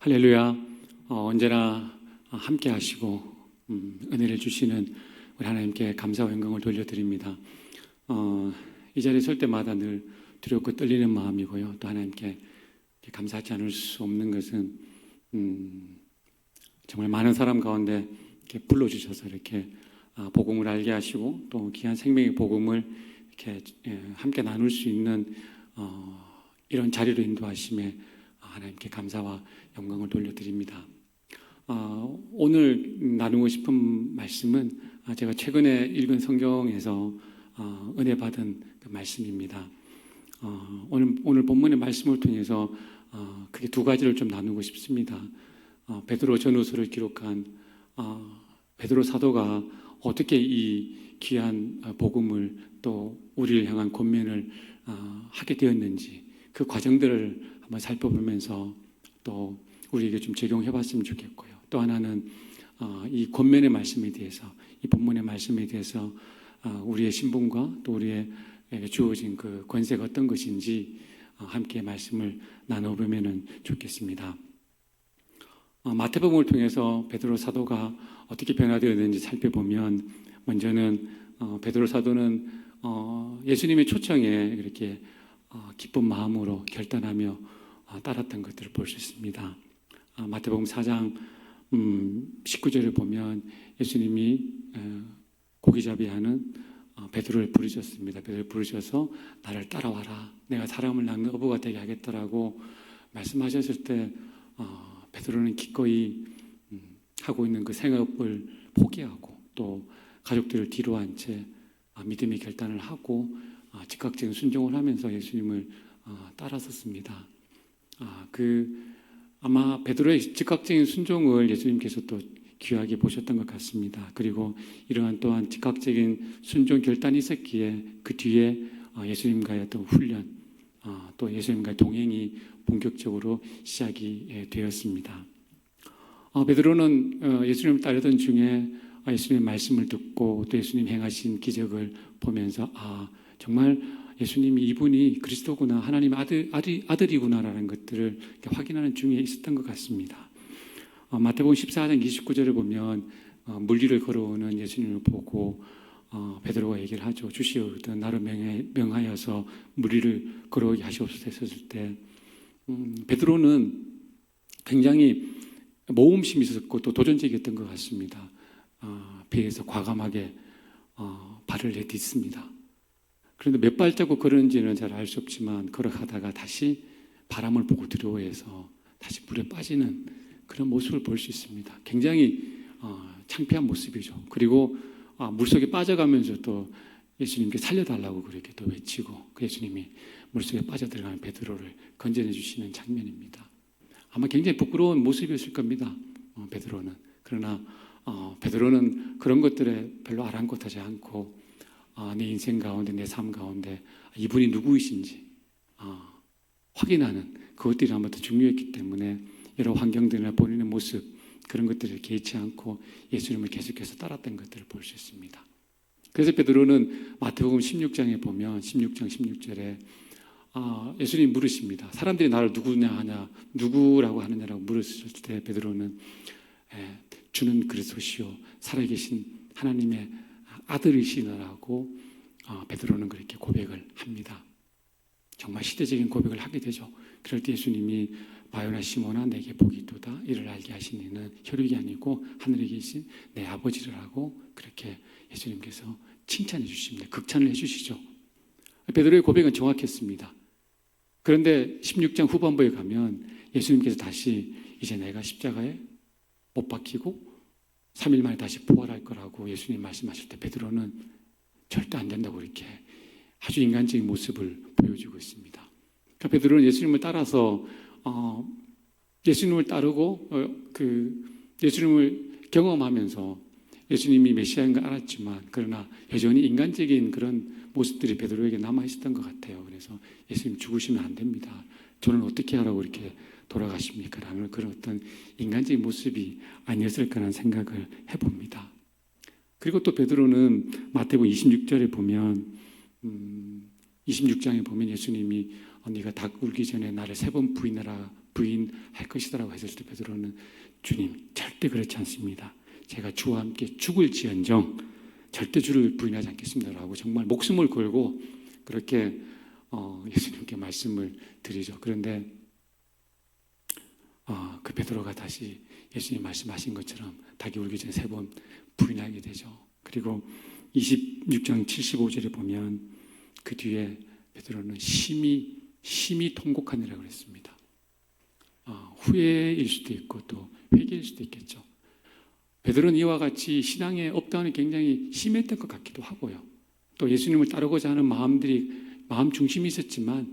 할렐루야. 언제나 함께 하시고 은혜를 주시는 우리 하나님께 감사와 영광을 돌려드립니다. 이 자리에 설 때마다 늘 두렵고 떨리는 마음이고요. 또 하나님께 감사하지 않을 수 없는 것은 정말 많은 사람 가운데 이렇게 불러주셔서 이렇게 복음을 알게 하시고 또 귀한 생명의 복음을 이렇게 함께 나눌 수 있는 이런 자리로 인도하심에 하나님께 감사와 영광을 돌려드립니다. 오늘 나누고 싶은 말씀은 제가 최근에 읽은 성경에서 은혜 받은 그 말씀입니다. 오늘 본문의 말씀을 통해서 크게 두 가지를 좀 나누고 싶습니다. 베드로 전후서를 기록한 베드로 사도가 어떻게 이 귀한 복음을 또 우리를 향한 권면을 하게 되었는지 그 과정들을 한번 살펴보면서 또 우리에게 좀 적용해 봤으면 좋겠고요. 또 하나는 이 권면의 말씀에 대해서, 이 본문의 말씀에 대해서 우리의 신분과 또 우리에게 주어진 그 권세가 어떤 것인지 함께 말씀을 나눠보면 좋겠습니다. 마태복음을 통해서 베드로 사도가 어떻게 변화되었는지 살펴보면, 먼저는 베드로 사도는 예수님의 초청에 이렇게 기쁜 마음으로 결단하며 따랐던 것들을 볼 수 있습니다. 마태복음 4장 19절을 보면 예수님이 고기잡이하는 베드로를 부르셨습니다. 베드로를 부르셔서 나를 따라와라. 내가 사람을 낚는 어부가 되게 하겠다라고 말씀하셨을 때 베드로는 기꺼이 하고 있는 그 생업을 포기하고 또 가족들을 뒤로 한 채 믿음의 결단을 하고 즉각적인 순종을 하면서 예수님을 따라섰습니다. 아마 베드로의 즉각적인 순종을 예수님께서 또 귀하게 보셨던 것 같습니다. 그리고 이러한 또한 즉각적인 순종 결단이 있었기에 그 뒤에 예수님과의 어떤 훈련, 또 예수님과의 동행이 본격적으로 시작이 되었습니다. 베드로는 예수님을 따르던 중에 예수님의 말씀을 듣고 또 예수님 행하신 기적을 보면서 정말 예수님이 이분이 그리스도구나, 하나님의 아들이구나라는 것들을 확인하는 중에 있었던 것 같습니다. 마태복음 14장 29절을 보면 물 위를 걸어오는 예수님을 보고 베드로가 얘기를 하죠. 주시옵소서 나를 명하여서 물 위를 걸어오게 하시옵소서 했을 때 베드로는 굉장히 모험심이 있었고 또 도전적이었던 것 같습니다. 배에서 과감하게 발을 내딛습니다. 그런데 몇 발자국 걸었는지는 잘 알 수 없지만 걸어가다가 다시 바람을 보고 두려워해서 다시 물에 빠지는 그런 모습을 볼 수 있습니다. 굉장히 창피한 모습이죠. 그리고 물속에 빠져가면서 또 예수님께 살려달라고 그렇게 또 외치고 그 예수님이 물속에 빠져들어가는 베드로를 건져내 주시는 장면입니다. 아마 굉장히 부끄러운 모습이었을 겁니다. 베드로는. 그러나 베드로는 그런 것들에 별로 아랑곳하지 않고 내 인생 가운데, 내 삶 가운데 이분이 누구이신지 확인하는 그것들이 아마 더 중요했기 때문에 여러 환경들이나 본인의 모습 그런 것들을 개의치 않고 예수님을 계속해서 따랐던 것들을 볼 수 있습니다. 그래서 베드로는 마태복음 16장에 보면 16장 16절에 예수님이 물으십니다. 사람들이 나를 누구라고 하느냐라고 물었을 때 베드로는 주는 그리스도시요 살아계신 하나님의 아들이시라고 베드로는 그렇게 고백을 합니다. 정말 시대적인 고백을 하게 되죠. 그럴 때 예수님이 바요나 시몬아 내게 복이 있도다 이를 알게 하신 이는 혈육이 아니고 하늘에 계신 내 아버지라고 그렇게 예수님께서 칭찬해 주십니다. 극찬을 해 주시죠. 베드로의 고백은 정확했습니다. 그런데 16장 후반부에 가면 예수님께서 다시 이제 내가 십자가에 못 박히고 3일 만에 다시 부활할 거라고 예수님 말씀하실 때 베드로는 절대 안 된다고 이렇게 아주 인간적인 모습을 보여주고 있습니다. 그러니까 베드로는 예수님을 따라서 예수님을 따르고 예수님을 경험하면서 예수님이 메시아인 걸 알았지만 그러나 여전히 인간적인 그런 모습들이 베드로에게 남아 있었던 것 같아요. 그래서 예수님 죽으시면 안 됩니다. 저는 어떻게 하라고 이렇게 돌아가십니까? 라는 그런 어떤 인간적인 모습이 아니었을까라는 생각을 해봅니다. 그리고 또 베드로는 마태복음 26절에 보면 26장에 보면 예수님이 네가 닭 울기 전에 나를 3번 부인하라 부인할 것이다라고 했을 때 베드로는 주님 절대 그렇지 않습니다. 제가 주와 함께 죽을지언정 절대 주를 부인하지 않겠습니다라고 정말 목숨을 걸고 그렇게 예수님께 말씀을 드리죠. 그런데 그 베드로가 다시 예수님 말씀하신 것처럼 닭이 울기 전에 3번 부인하게 되죠. 그리고 26장 75절에 보면 그 뒤에 베드로는 심히 통곡하니라 그랬습니다. 후회일 수도 있고 또 회개일 수도 있겠죠. 베드로는 이와 같이 신앙의 업다운이 굉장히 심했던 것 같기도 하고요. 또 예수님을 따르고자 하는 마음 중심이 있었지만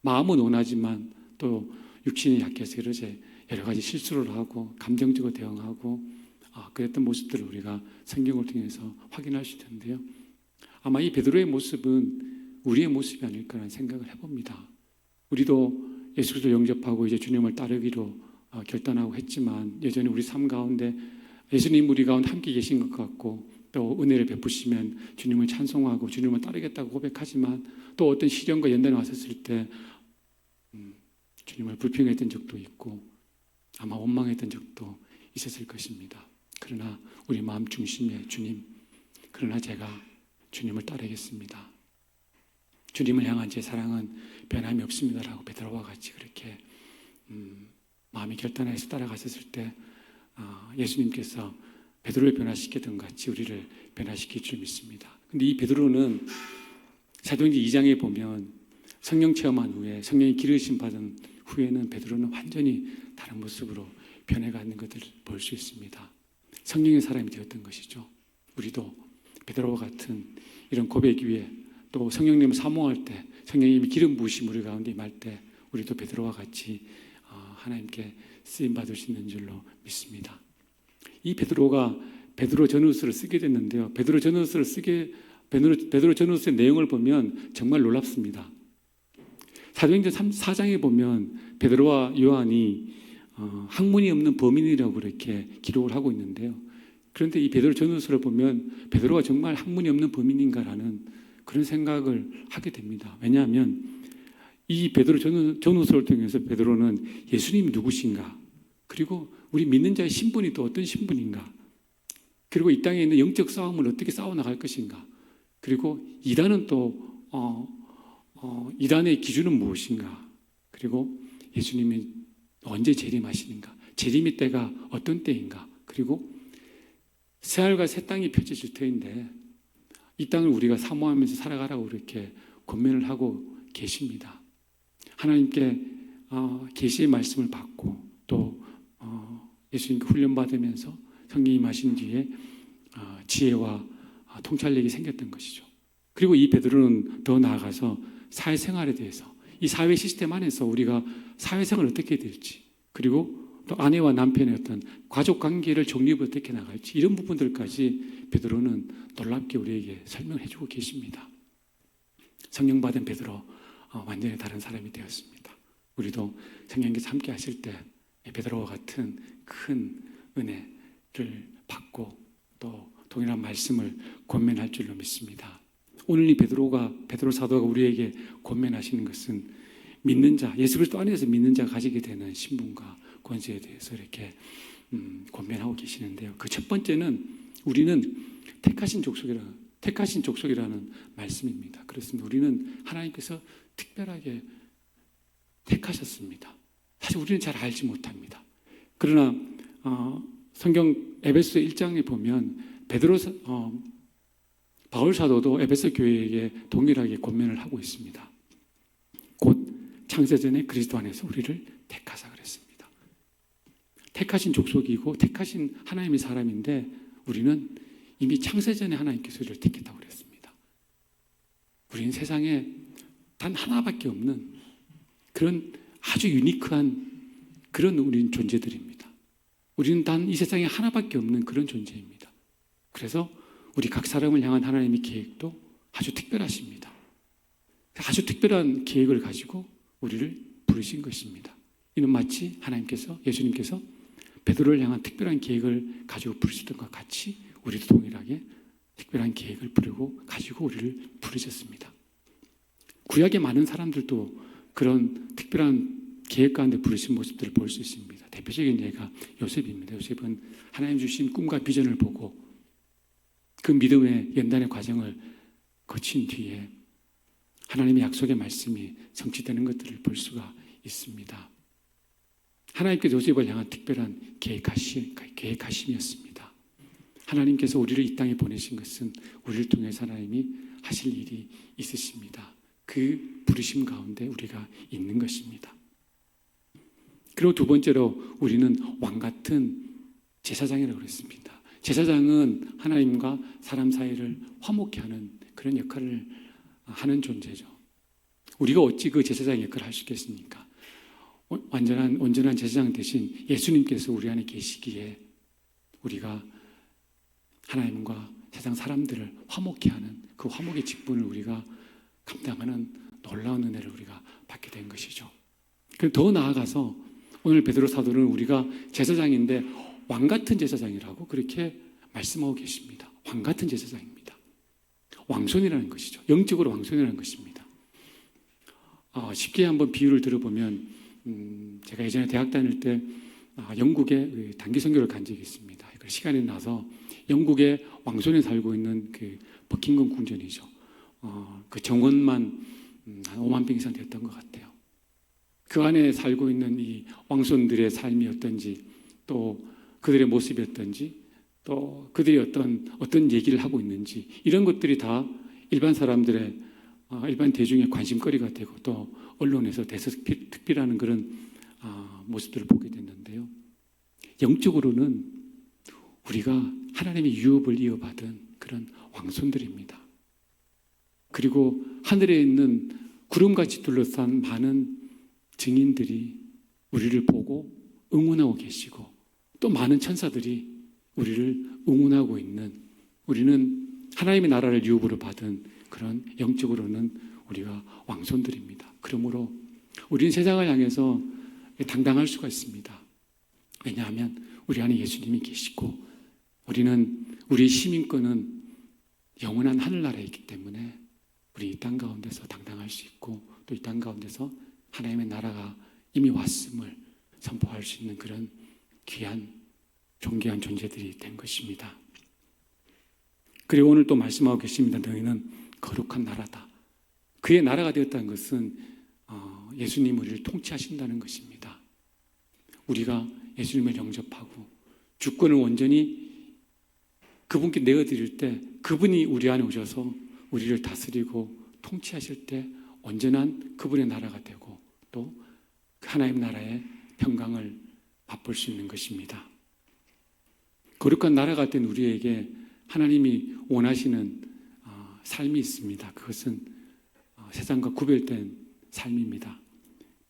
마음은 원하지만 또 육신이 약해서 이러제 여러 가지 실수를 하고 감정적으로 대응하고 그랬던 모습들을 우리가 성경을 통해서 확인할 수 있는데요. 아마 이 베드로의 모습은 우리의 모습이 아닐까라는 생각을 해봅니다. 우리도 예수 그리스도 영접하고 이제 주님을 따르기로 결단하고 했지만 여전히 우리 삶 가운데 예수님 우리 가운데 함께 계신 것 같고 또 은혜를 베푸시면 주님을 찬송하고 주님을 따르겠다고 고백하지만 또 어떤 시련과 연단이 왔었을 때 주님을 불평했던 적도 있고 아마 원망했던 적도 있었을 것입니다. 그러나 우리 마음 중심에 주님, 그러나 제가 주님을 따르겠습니다. 주님을 향한 제 사랑은 변함이 없습니다라고 베드로와 같이 그렇게 마음이 결단해서 따라갔었을 때 예수님께서 베드로를 변화시키던 같이 우리를 변화시킬 줄 믿습니다. 그런데 이 베드로는 사도행전 2장에 보면 성령 체험한 후에 성령의 기르심 받은 후에는 베드로는 완전히 다른 모습으로 변해가는 것을 볼 수 있습니다. 성령의 사람이 되었던 것이죠. 우리도 베드로와 같은 이런 고백 위에 또 성령님을 사모할 때 성령님이 기름 부으심 우리 가운데 임할 때 우리도 베드로와 같이 하나님께 쓰임 받을 수 있는 줄로 믿습니다. 이 베드로가 베드로 전후서를 쓰게 됐는데요. 베드로 전후서의 내용을 보면 정말 놀랍습니다. 사도행전 4장에 보면 베드로와 요한이 학문이 없는 범인이라고 그렇게 기록을 하고 있는데요. 그런데 이 베드로 전후서를 보면 베드로가 정말 학문이 없는 범인인가라는 그런 생각을 하게 됩니다. 왜냐하면 이 베드로 전후서를 통해서 베드로는 예수님이 누구신가, 그리고 우리 믿는 자의 신분이 또 어떤 신분인가, 그리고 이 땅에 있는 영적 싸움을 어떻게 싸워나갈 것인가, 그리고 이단은 또 이단의 기준은 무엇인가, 그리고 예수님이 언제 재림하시는가, 재림의 때가 어떤 때인가, 그리고 새하늘과 새 땅이 펼쳐질 터인데 이 땅을 우리가 사모하면서 살아가라고 이렇게 권면을 하고 계십니다. 하나님께 계시의 말씀을 받고 또 예수님께 훈련받으면서 성령이 임하신 뒤에 지혜와 통찰력이 생겼던 것이죠. 그리고 이 베드로는 더 나아가서 사회생활에 대해서 이 사회 시스템 안에서 우리가 사회생활을 어떻게 해야 될지, 그리고 또 아내와 남편의 어떤 가족 관계를 정립을 어떻게 나갈지, 이런 부분들까지 베드로는 놀랍게 우리에게 설명해 주고 계십니다. 성령 받은 베드로 완전히 다른 사람이 되었습니다. 우리도 성령께서 함께 하실 때 베드로와 같은 큰 은혜를 받고 또 동일한 말씀을 권면할 줄로 믿습니다. 오늘 이 베드로 사도가 우리에게 권면하시는 것은 믿는 자, 예수 그리스도 안에서 믿는 자가 가지게 되는 신분과 권세에 대해서 이렇게 권면하고 계시는데요. 그 첫 번째는 우리는 택하신 족속이라는 말씀입니다. 그렇습니다. 우리는 하나님께서 특별하게 택하셨습니다. 사실 우리는 잘 알지 못합니다. 그러나 성경 에베소 1장에 보면 바울 사도도 에베소 교회에게 동일하게 권면을 하고 있습니다. 곧 창세전에 그리스도 안에서 우리를 택하사 그랬습니다. 택하신 족속이고 택하신 하나님의 사람인데 우리는 이미 창세전에 하나님께서 우리를 택했다고 그랬습니다. 우리는 세상에 단 하나밖에 없는 그런 아주 유니크한 그런 우리는 존재들입니다. 우리는 단 이 세상에 하나밖에 없는 그런 존재입니다. 그래서 우리 각 사람을 향한 하나님의 계획도 아주 특별하십니다. 아주 특별한 계획을 가지고 우리를 부르신 것입니다. 이는 마치 하나님께서, 예수님께서 베드로를 향한 특별한 계획을 가지고 부르셨던 것 같이 우리도 동일하게 특별한 계획을 가지고 우리를 부르셨습니다. 구약의 많은 사람들도 그런 특별한 계획 가운데 부르신 모습들을 볼 수 있습니다. 대표적인 예가 요셉입니다. 요셉은 하나님 주신 꿈과 비전을 보고 그 믿음의 연단의 과정을 거친 뒤에 하나님의 약속의 말씀이 성취되는 것들을 볼 수가 있습니다. 하나님께서 요셉을 향한 특별한 계획하심이었습니다. 하나님께서 우리를 이 땅에 보내신 것은 우리를 통해서 하나님이 하실 일이 있으십니다. 그 부르심 가운데 우리가 있는 것입니다. 그리고 두 번째로 우리는 왕 같은 제사장이라고 그랬습니다. 제사장은 하나님과 사람 사이를 화목케 하는 그런 역할을 하는 존재죠. 우리가 어찌 그 제사장 역할을 할 수 있겠습니까? 온전한 제사장 대신 예수님께서 우리 안에 계시기에 우리가 하나님과 세상 사람들을 화목케 하는 그 화목의 직분을 우리가 감당하는 놀라운 은혜를 우리가 받게 된 것이죠. 그럼 더 나아가서 오늘 베드로 사도는 우리가 제사장인데 왕 같은 제사장이라고 그렇게 말씀하고 계십니다. 왕 같은 제사장입니다. 왕손이라는 것이죠. 영적으로 왕손이라는 것입니다. 쉽게 한번 비유를 들어보면 제가 예전에 대학 다닐 때 영국에 단기 선교를 간 적이 있습니다. 시간이 나서 영국의 왕손에 살고 있는 그 버킹엄 궁전이죠. 그 정원만 한 5만 평 이상 됐던 것 같아요. 그 안에 살고 있는 이 왕손들의 삶이 어떤지, 또 그들의 모습이 어떤지, 또 그들이 어떤 얘기를 하고 있는지, 이런 것들이 다 일반 사람들의 일반 대중의 관심거리가 되고 또 언론에서 대서특필하는 그런 모습들을 보게 됐는데요. 영적으로는 우리가 하나님의 유업을 이어받은 그런 왕손들입니다. 그리고 하늘에 있는 구름같이 둘러싼 많은 증인들이 우리를 보고 응원하고 계시고 또 많은 천사들이 우리를 응원하고 있는, 우리는 하나님의 나라를 유업으로 받은 그런 영적으로는 우리가 왕손들입니다. 그러므로 우리는 세상을 향해서 당당할 수가 있습니다. 왜냐하면 우리 안에 예수님이 계시고 우리의 시민권은 영원한 하늘나라에 있기 때문에 우리 이 땅 가운데서 당당할 수 있고 또 이 땅 가운데서 하나님의 나라가 이미 왔음을 선포할 수 있는 그런 귀한 존귀한 존재들이 된 것입니다. 그리고 오늘 또 말씀하고 계십니다. 너희는 거룩한 나라다. 그의 나라가 되었다는 것은 예수님 우리를 통치하신다는 것입니다. 우리가 예수님을 영접하고 주권을 온전히 그분께 내어드릴 때 그분이 우리 안에 오셔서 우리를 다스리고 통치하실 때 온전한 그분의 나라가 되고 또 하나님 나라의 평강을 맛볼 수 있는 것입니다. 거룩한 나라가 된 우리에게 하나님이 원하시는 삶이 있습니다. 그것은 세상과 구별된 삶입니다.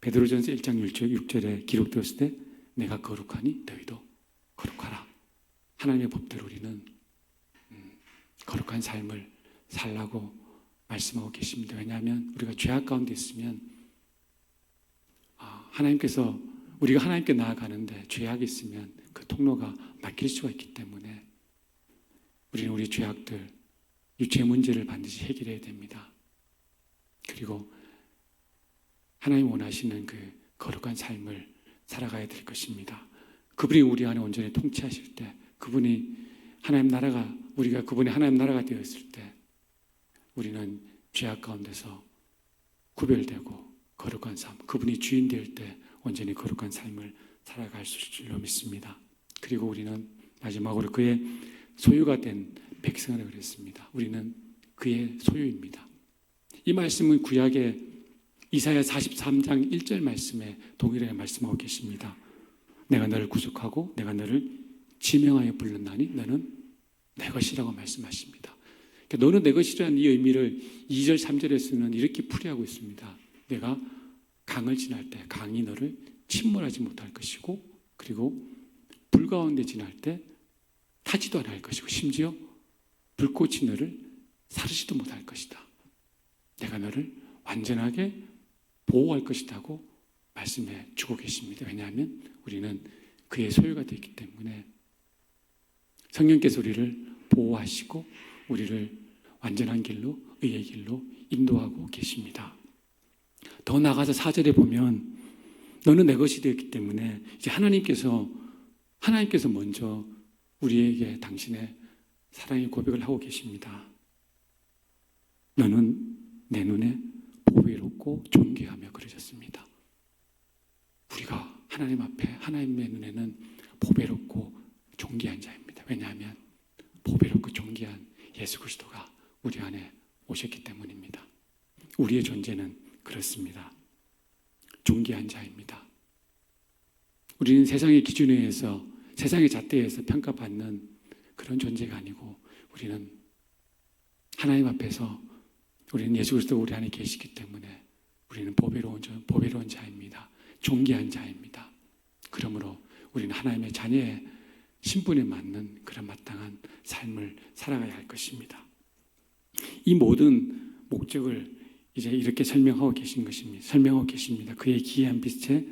베드로전서 1장 6절에 기록되었을 때 내가 거룩하니 너희도 거룩하라. 하나님의 법대로 우리는 거룩한 삶을 살라고 말씀하고 계십니다. 왜냐하면 우리가 죄악 가운데 있으면 하나님께서 우리가 하나님께 나아가는데 죄악이 있으면 그 통로가 막힐 수가 있기 때문에 우리는 우리 죄악들, 이 죄 문제를 반드시 해결해야 됩니다. 그리고 하나님 원하시는 그 거룩한 삶을 살아가야 될 것입니다. 그분이 우리 안에 온전히 통치하실 때, 그분이 하나님 나라가, 우리가 그분의 하나님 나라가 되었을 때 우리는 죄악 가운데서 구별되고 거룩한 삶, 그분이 주인 될 때 온전히 거룩한 삶을 살아갈 수 있을 줄로 믿습니다. 그리고 우리는 마지막으로 그의 소유가 된 백성이라고 그랬습니다. 우리는 그의 소유입니다. 이 말씀은 구약의 이사야 43장 1절 말씀에 동일하게 말씀하고 계십니다. 내가 너를 구속하고 내가 너를 지명하여 불렀나니 너는 내 것이라고 말씀하십니다. 그러니까 너는 내 것이라는 이 의미를 2절 3절에서는 이렇게 풀이하고 있습니다. 내가 강을 지날 때 강이 너를 침몰하지 못할 것이고, 그리고 불 가운데 지날 때 타지도 않을 것이고, 심지어 불꽃이 너를 사르지도 못할 것이다. 내가 너를 완전하게 보호할 것이라고 말씀해 주고 계십니다. 왜냐하면 우리는 그의 소유가 되기 때문에 성령께서 우리를 보호하시고 우리를 완전한 길로, 의의 길로 인도하고 계십니다. 더 나아가서 4절에 보면 너는 내 것이 되었기 때문에 이제 하나님께서 먼저 우리에게 당신의 사랑의 고백을 하고 계십니다. 너는 내 눈에 보배롭고 존귀하며 그러셨습니다. 우리가 하나님 앞에 하나님의 눈에는 보배롭고 존귀한 자입니다. 왜냐하면 보배롭고 존귀한 예수 그리스도가 우리 안에 오셨기 때문입니다. 우리의 존재는 그렇습니다. 존귀한 자입니다. 우리는 세상의 기준에 의해서, 세상의 잣대에 의해서 평가받는 그런 존재가 아니고, 우리는 하나님 앞에서 우리는 예수 그리스도가 우리 안에 계시기 때문에 우리는 보배로운 자입니다. 존귀한 자입니다. 그러므로 우리는 하나님의 자녀의 신분에 맞는 그런 마땅한 삶을 살아가야 할 것입니다. 이 모든 목적을 이제 이렇게 설명하고 계십니다. 그의 기이한 빛에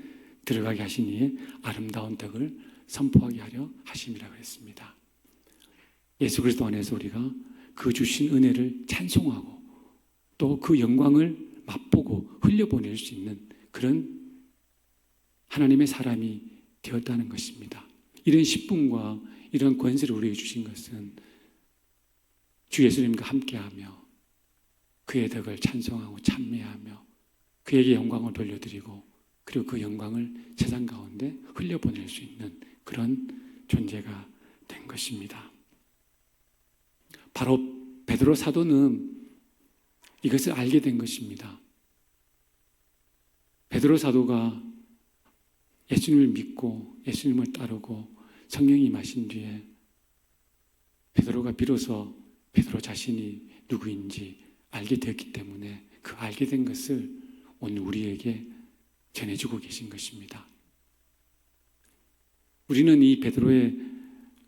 들어가게 하시니 아름다운 덕을 선포하게 하려 하심이라고 했습니다. 예수 그리스도 안에서 우리가 그 주신 은혜를 찬송하고 또 그 영광을 맛보고 흘려보낼 수 있는 그런 하나님의 사람이 되었다는 것입니다. 이런 십분과 이런 권세를 우리에게 주신 것은 주 예수님과 함께하며 그의 덕을 찬송하고 찬미하며 그에게 영광을 돌려드리고 그리고 그 영광을 세상 가운데 흘려보낼 수 있는 그런 존재가 된 것입니다. 바로 베드로 사도는 이것을 알게 된 것입니다. 베드로 사도가 예수님을 믿고 예수님을 따르고 성령이 임하신 뒤에 베드로가 비로소 베드로 자신이 누구인지 알게 되었기 때문에 그 알게 된 것을 오늘 우리에게 전해주고 계신 것입니다. 우리는 이 베드로의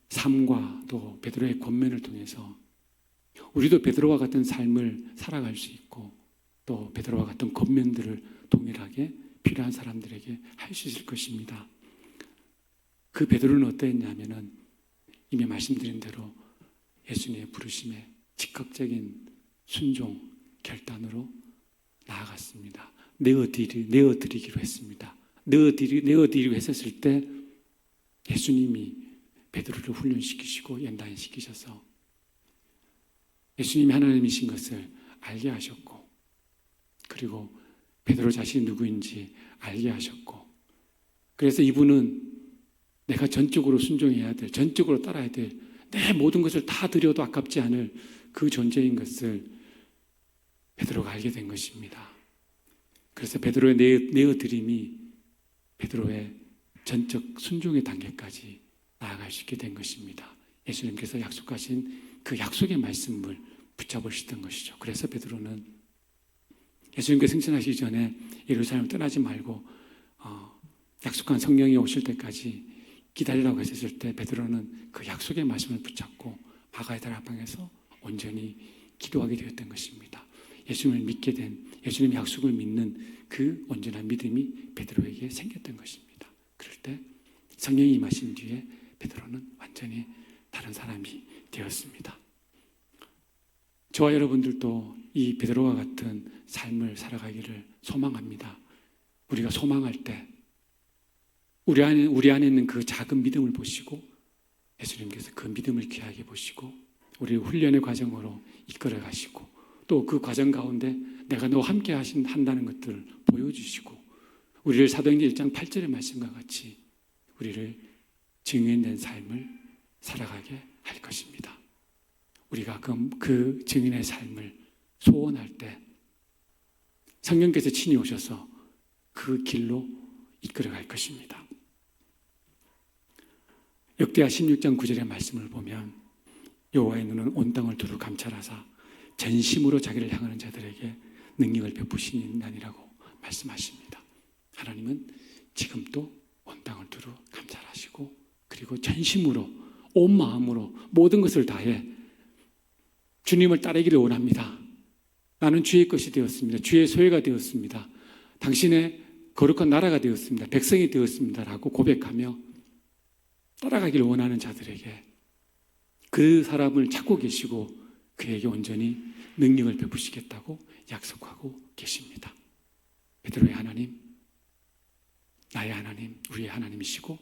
삶과 또 베드로의 권면을 통해서 우리도 베드로와 같은 삶을 살아갈 수 있고 또 베드로와 같은 권면들을 동일하게 필요한 사람들에게 할 수 있을 것입니다. 그 베드로는 어떠했냐면은 이미 말씀드린 대로 예수님의 부르심에 즉각적인 순종, 결단으로 나아갔습니다. 내어드리기로 했습니다. 내어드리기로 했었을 때 예수님이 베드로를 훈련시키시고 연단시키셔서 예수님이 하나님이신 것을 알게 하셨고 그리고 베드로 자신이 누구인지 알게 하셨고 그래서 이분은 내가 전적으로 순종해야 될, 전적으로 따라야 될, 내 모든 것을 다 드려도 아깝지 않을 그 존재인 것을 베드로가 알게 된 것입니다. 그래서 베드로의 내어드림이 베드로의 전적 순종의 단계까지 나아갈 수 있게 된 것입니다. 예수님께서 약속하신 그 약속의 말씀을 붙잡으시던 것이죠. 그래서 베드로는 예수님께서 승천하시기 전에 예루살렘을 떠나지 말고 약속한 성령이 오실 때까지 기다리라고 했을 때 베드로는 그 약속의 말씀을 붙잡고 바가에다라 방에서 온전히 기도하게 되었던 것입니다. 예수님을 믿게 된, 예수님의 약속을 믿는 그 온전한 믿음이 베드로에게 생겼던 것입니다. 그럴 때 성령이 임하신 뒤에 베드로는 완전히 다른 사람이 되었습니다. 저와 여러분들도 이 베드로와 같은 삶을 살아가기를 소망합니다. 우리가 소망할 때 우리 안에 있는 그 작은 믿음을 보시고 예수님께서 그 믿음을 귀하게 보시고 우리를 훈련의 과정으로 이끌어 가시고 또 그 과정 가운데 내가 너와 함께 한다는 것들을 보여주시고 우리를 사도행전 1장 8절의 말씀과 같이 우리를 증인된 삶을 살아가게 할 것입니다. 우리가 그 증인의 삶을 소원할 때 성령께서 친히 오셔서 그 길로 이끌어갈 것입니다. 역대하 16장 9절의 말씀을 보면 여호와의 눈은 온 땅을 두루 감찰하사 전심으로 자기를 향하는 자들에게 능력을 베푸시니라고 말씀하십니다. 하나님은 지금도 온 땅을 두루 감찰하시고 그리고 전심으로 온 마음으로 모든 것을 다해 주님을 따르기를 원합니다. 나는 주의 것이 되었습니다. 주의 소유가 되었습니다. 당신의 거룩한 나라가 되었습니다. 백성이 되었습니다. 라고 고백하며 따라가기를 원하는 자들에게 그 사람을 찾고 계시고 그에게 온전히 능력을 베푸시겠다고 약속하고 계십니다. 베드로의 하나님, 나의 하나님, 우리의 하나님이시고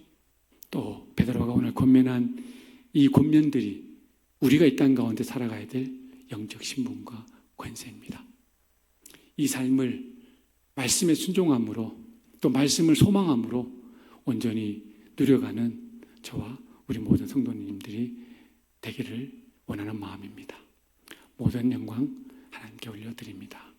또 베드로가 오늘 권면한 이 권면들이 우리가 이 땅 가운데 살아가야 될 영적 신분과 권세입니다. 이 삶을 말씀에 순종함으로 또 말씀을 소망함으로 온전히 누려가는 저와 우리 모든 성도님들이 되기를 원하는 마음입니다. 모든 영광 하나님께 올려드립니다.